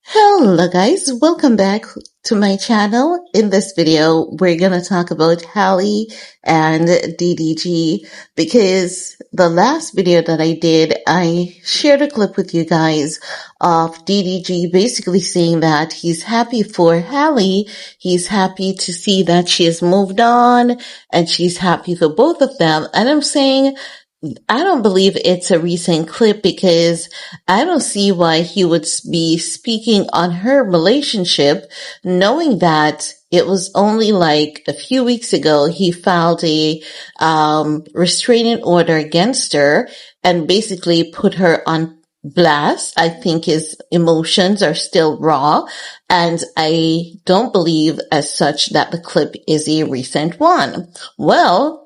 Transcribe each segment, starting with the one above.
Hello guys, welcome back to my channel. In this video, we're gonna talk about Halle and DDG because the last video that I did, I shared a clip with you guys of DDG basically saying that he's happy for Halle. He's happy to see that she has moved on and she's happy for both of them. And I'm saying, I don't believe it's a recent clip because I don't see why he would be speaking on her relationship, knowing that it was only like a few weeks ago he filed a restraining order against her and basically put her on blast. I think his emotions are still raw, and I don't believe as such that the clip is a recent one. Well,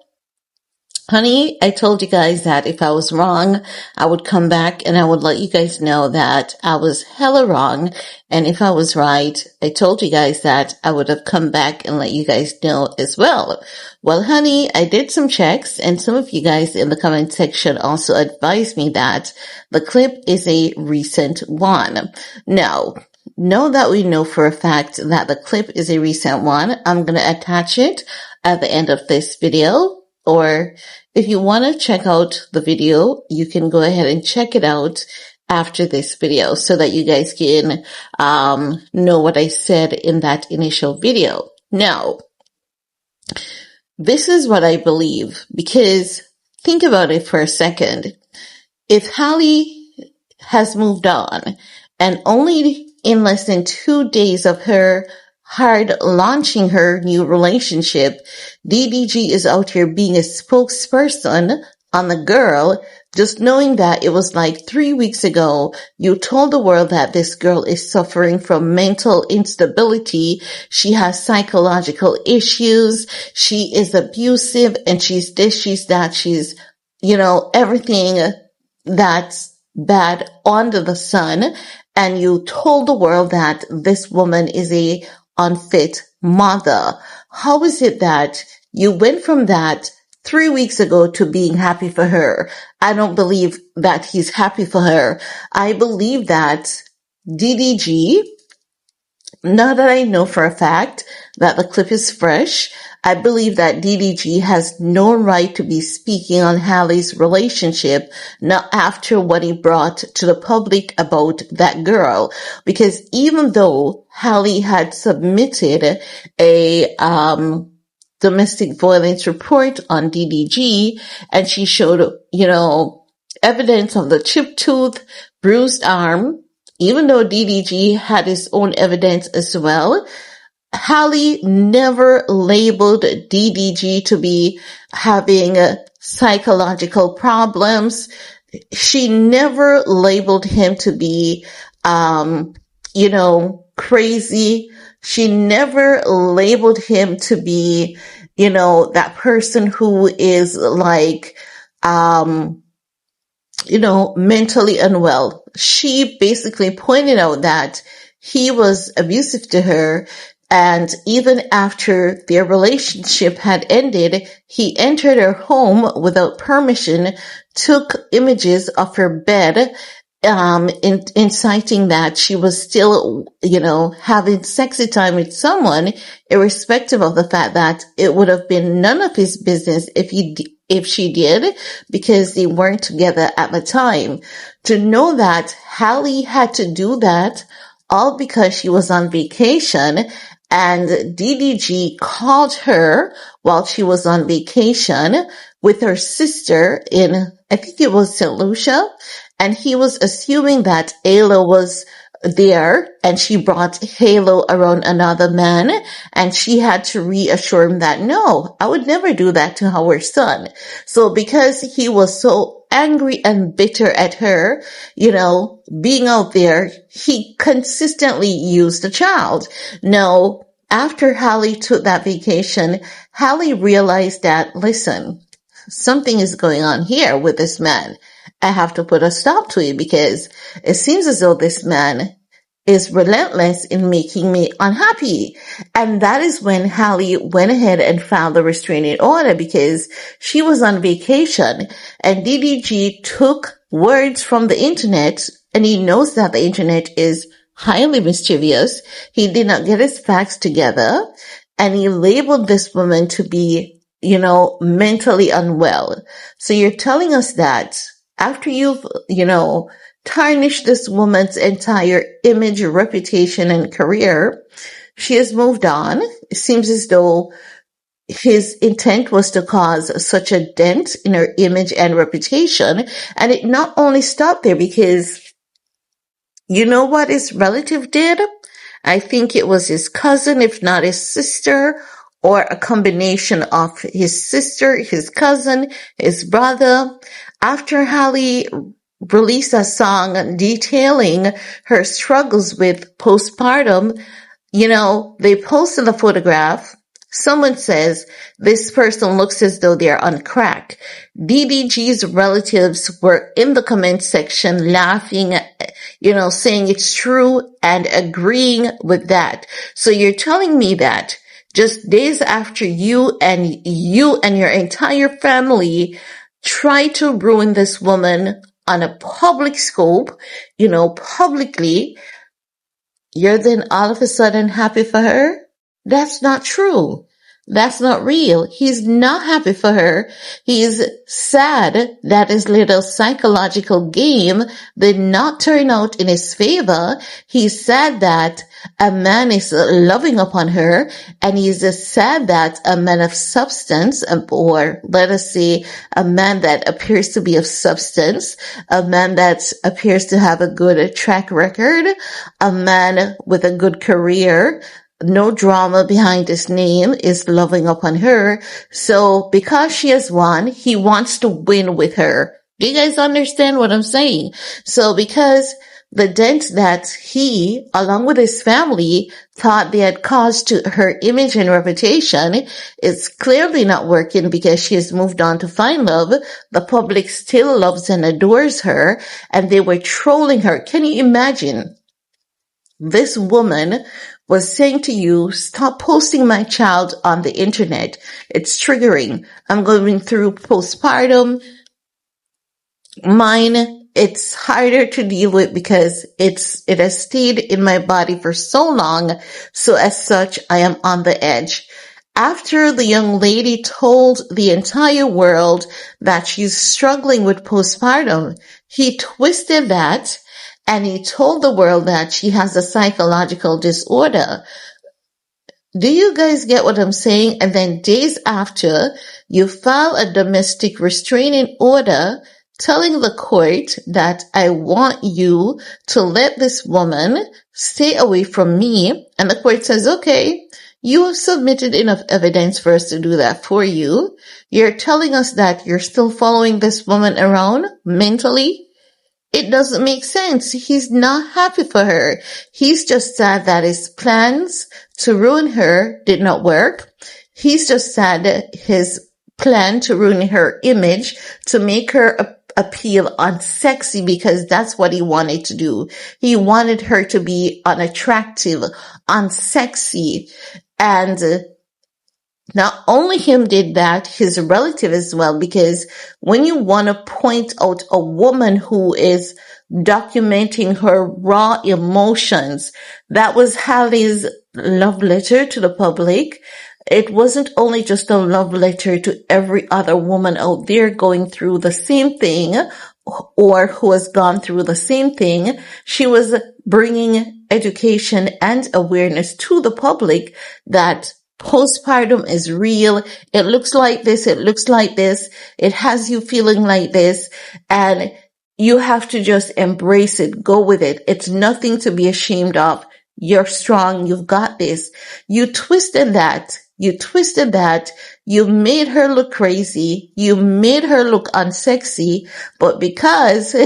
honey, I told you guys that if I was wrong, I would come back and I would let you guys know that I was hella wrong. And if I was right, I told you guys that I would have come back and let you guys know as well. Well, honey, I did some checks and some of you guys in the comment section also advised me that the clip is a recent one. Now that we know for a fact that the clip is a recent one, I'm going to attach it at the end of this video. Or if you want to check out the video, you can go ahead and check it out after this video so that you guys can know what I said in that initial video. Now, this is what I believe, because think about it for a second. If Halle has moved on and only in less than 2 days of her hard launching her new relationship, DDG is out here being a spokesperson on the girl, just knowing that it was like 3 weeks ago you told the world that this girl is suffering from mental instability, she has psychological issues, she is abusive, and she's this, she's that, she's, everything that's bad under the sun, and you told the world that this woman is a unfit mother. How is it that you went from that 3 weeks ago to being happy for her? I don't believe that he's happy for her. I believe that DDG, now that I know for a fact that the clip is fresh, I believe that DDG has no right to be speaking on Halle's relationship, not after what he brought to the public about that girl. Because even though Halle had submitted a domestic violence report on DDG, and she showed, evidence of the chipped tooth, bruised arm, even though DDG had his own evidence as well, Halle never labeled DDG to be having psychological problems. She never labeled him to be, crazy. She never labeled him to be, that person who is like, mentally unwell. She basically pointed out that he was abusive to her. And even after their relationship had ended, he entered her home without permission, took images of her bed, inciting that she was still, having sexy time with someone, irrespective of the fact that it would have been none of his business if she did, because they weren't together at the time. To know that Halle had to do that all because she was on vacation, and DDG called her while she was on vacation with her sister in, I think it was St. Lucia, and he was assuming that Ayla was there, and she brought Halo around another man, and she had to reassure him that, no, I would never do that to our son. So because he was so angry and bitter at her, being out there, he consistently used the child. Now, after Halle took that vacation, Halle realized that, listen, something is going on here with this man. I have to put a stop to it because it seems as though this man is relentless in making me unhappy. And that is when Halle went ahead and filed the restraining order because she was on vacation and DDG took words from the internet, and he knows that the internet is highly mischievous. He did not get his facts together, and he labeled this woman to be, mentally unwell. So you're telling us that after you've, tarnished this woman's entire image, reputation, and career, she has moved on. It seems as though his intent was to cause such a dent in her image and reputation. And it not only stopped there, because you know what his relative did? I think it was his cousin, if not his sister, or a combination of his sister, his cousin, his brother. After Halle released a song detailing her struggles with postpartum, they posted the photograph. Someone says, this person looks as though they're on crack. DDG's relatives were in the comment section laughing, saying it's true and agreeing with that. So you're telling me that just days after you and your entire family try to ruin this woman on a public scope, publicly, you're then all of a sudden happy for her? That's not true. That's not real. He's not happy for her. He's sad that his little psychological game did not turn out in his favor. He's sad that a man is loving upon her, and he's sad that a man of substance, or let us say a man that appears to be of substance, a man that appears to have a good track record, a man with a good career, no drama behind his name, is loving upon her. So because she has won, he wants to win with her. Do you guys understand what I'm saying? So because the dent that he, along with his family, thought they had caused to her image and reputation is clearly not working, because she has moved on to find love. The public still loves and adores her, and they were trolling her. Can you imagine? This woman was saying to you, stop posting my child on the internet. It's triggering. I'm going through postpartum. Mine, it's harder to deal with because it has stayed in my body for so long. So as such, I am on the edge. After the young lady told the entire world that she's struggling with postpartum, he twisted that and he told the world that she has a psychological disorder. Do you guys get what I'm saying? And then days after, you file a domestic restraining order telling the court that I want you to let this woman stay away from me. And the court says, okay, you have submitted enough evidence for us to do that for you. You're telling us that you're still following this woman around mentally? It doesn't make sense. He's not happy for her. He's just sad that his plans to ruin her did not work. He's just sad that his plan to ruin her image, to make her appeal unsexy, because that's what he wanted to do. He wanted her to be unattractive, unsexy, and not only him did that, his relative as well, because when you want to point out a woman who is documenting her raw emotions, that was Halle's love letter to the public. It wasn't only just a love letter to every other woman out there going through the same thing or who has gone through the same thing. She was bringing education and awareness to the public that postpartum is real. It looks like this. It looks like this. It has you feeling like this. And you have to just embrace it. Go with it. It's nothing to be ashamed of. You're strong. You've got this. You twisted that. You made her look crazy. You made her look unsexy. But because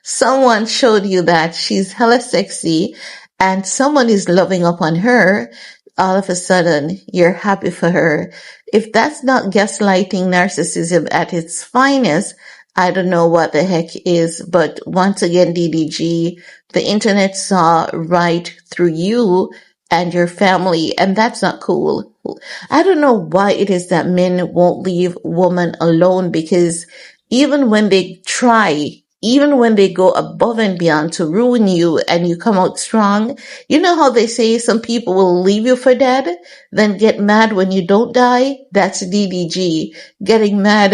someone showed you that she's hella sexy and someone is loving upon her, all of a sudden you're happy for her. If that's not gaslighting narcissism at its finest, I don't know what the heck is. But once again, DDG, the internet saw right through you and your family, and that's not cool. I don't know why it is that men won't leave women alone, because even when they try, even when they go above and beyond to ruin you and you come out strong, you know how they say some people will leave you for dead, then get mad when you don't die? That's DDG, getting mad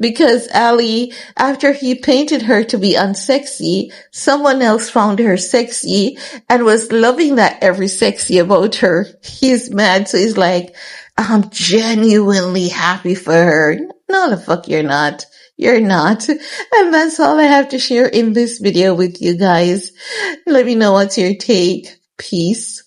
because Ali, after he painted her to be unsexy, someone else found her sexy and was loving that every sexy about her. He's mad, so he's like, I'm genuinely happy for her. No, the fuck you're not. You're not. And that's all I have to share in this video with you guys. Let me know what's your take. Peace.